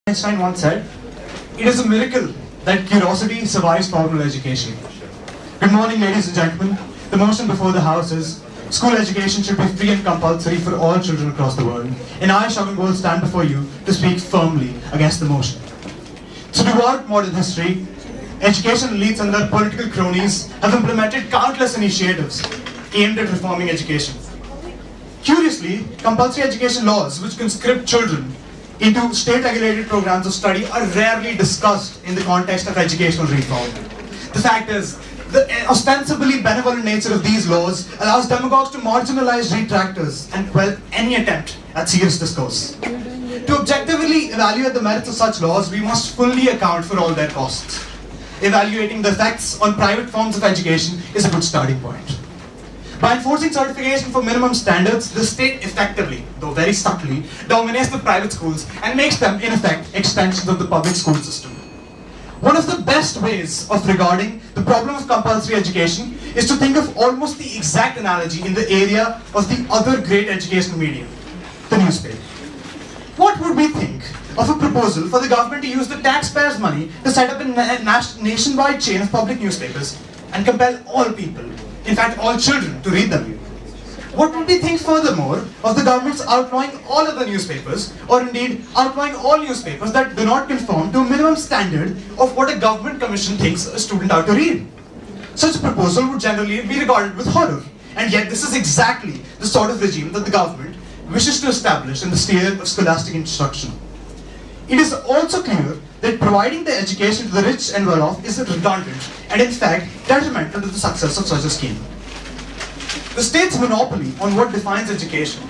Einstein once said, "It is a miracle that curiosity survives formal education." Good morning, ladies and gentlemen. The motion before the House is, school education should be free and compulsory for all children across the world. And I, Shagun Goel, stand before you to speak firmly against the motion. Throughout modern history, education elites and their political cronies have implemented countless initiatives aimed at reforming education. Curiously, compulsory education laws which conscript children into state-regulated programs of study are rarely discussed in the context of educational reform. The fact is, the ostensibly benevolent nature of these laws allows demagogues to marginalize detractors and quell any attempt at serious discourse. To objectively evaluate the merits of such laws, we must fully account for all their costs. Evaluating the effects on private forms of education is a good starting point. By enforcing certification for minimum standards, the state effectively, though very subtly, dominates the private schools and makes them, in effect, extensions of the public school system. One of the best ways of regarding the problem of compulsory education is to think of almost the exact analogy in the area of the other great educational medium, the newspaper. What would we think of a proposal for the government to use the taxpayers' money to set up a nationwide chain of public newspapers and compel all people, in fact all children, to read them? What would we think furthermore of the government's outlawing all other newspapers, or indeed outlawing all newspapers that do not conform to a minimum standard of what a government commission thinks a student ought to read? Such a proposal would generally be regarded with horror, and yet this is exactly the sort of regime that the government wishes to establish in the sphere of scholastic instruction. It is also clear that providing the education to the rich and well-off is redundant and in fact detrimental to the success of such a scheme. The state's monopoly on what defines education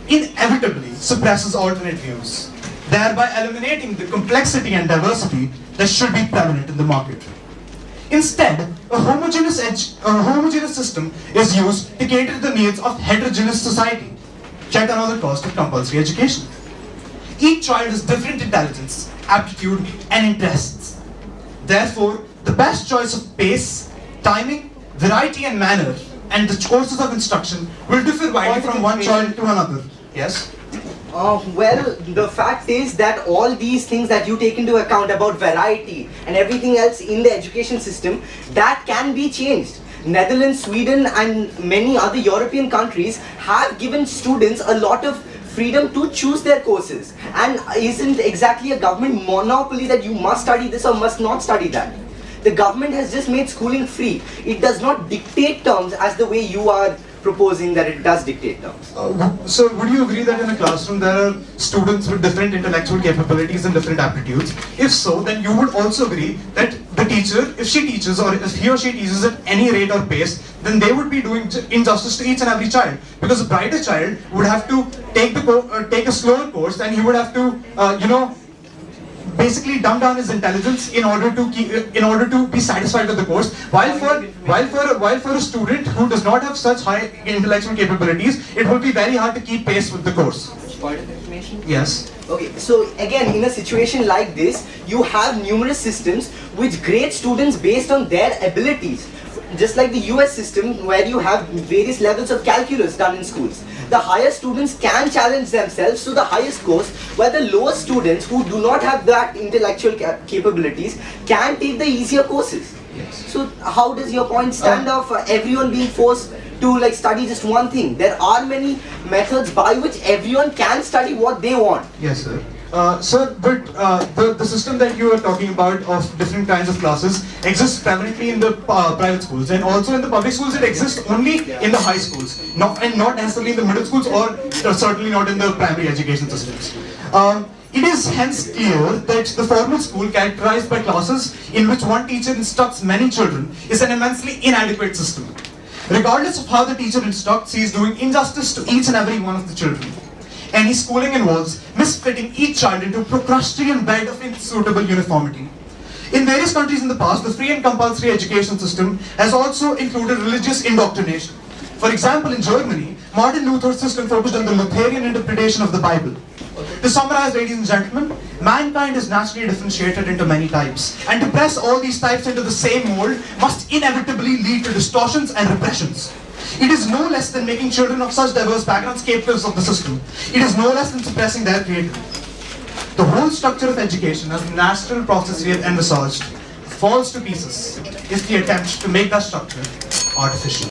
inevitably suppresses alternate views, thereby eliminating the complexity and diversity that should be prevalent in the market. Instead, a homogeneous system is used to cater to the needs of heterogeneous society. Check another cost of compulsory education. Each child has different intelligence, aptitude, and interests. Therefore, the best choice of pace, timing, variety, and manner, and the courses of instruction will differ widely from one child to another. Yes? Well, the fact is that all these things that you take into account about variety and everything else in the education system, that can be changed. Netherlands, Sweden, and many other European countries have given students a lot of freedom to choose their courses, and isn't exactly a government monopoly that you must study this or must not study that. The government has just made schooling free. It does not dictate terms as the way you are proposing that it does dictate terms. So would you agree that in a classroom there are students with different intellectual capabilities and different aptitudes? If so, then you would also agree that the teacher, if she teaches or if he or she teaches at any rate or pace, then they would be doing injustice to each and every child. Because a brighter child would have to take a slower course, and he would have to, basically dumb down his intelligence in order to be satisfied with the course. While for a student who does not have such high intellectual capabilities, it will be very hard to keep pace with the course. Which part of information? Yes. Okay, so again, in a situation like this, you have numerous systems which grade students based on their abilities. Just like the US system, where you have various levels of calculus done in schools. The higher students can challenge themselves to the highest course, where the lower students who do not have that intellectual capabilities can take the easier courses. Yes. So how does your point stand of everyone being forced to study just one thing? There are many methods by which everyone can study what they want. Yes, sir. Sir, but the system that you are talking about of different kinds of classes exists prevalently in the private schools, and also in the public schools it exists only in the high schools, not necessarily in the middle schools, or certainly not in the primary education systems. It is hence clear that the formal school, characterized by classes in which one teacher instructs many children, is an immensely inadequate system. Regardless of how the teacher instructs, he is doing injustice to each and every one of the children. Any schooling involves misfitting each child into a Procrustean bed of insuitable uniformity. In various countries in the past, the free and compulsory education system has also included religious indoctrination. For example, in Germany, Martin Luther's system focused on the Lutheran interpretation of the Bible. To summarize, ladies and gentlemen, mankind is naturally differentiated into many types, and to press all these types into the same mold must inevitably lead to distortions and repressions. It is no less than making children of such diverse backgrounds captives of the system. It is no less than suppressing their creativity. The whole structure of education as the natural process we have envisaged falls to pieces if we attempt to make that structure artificial.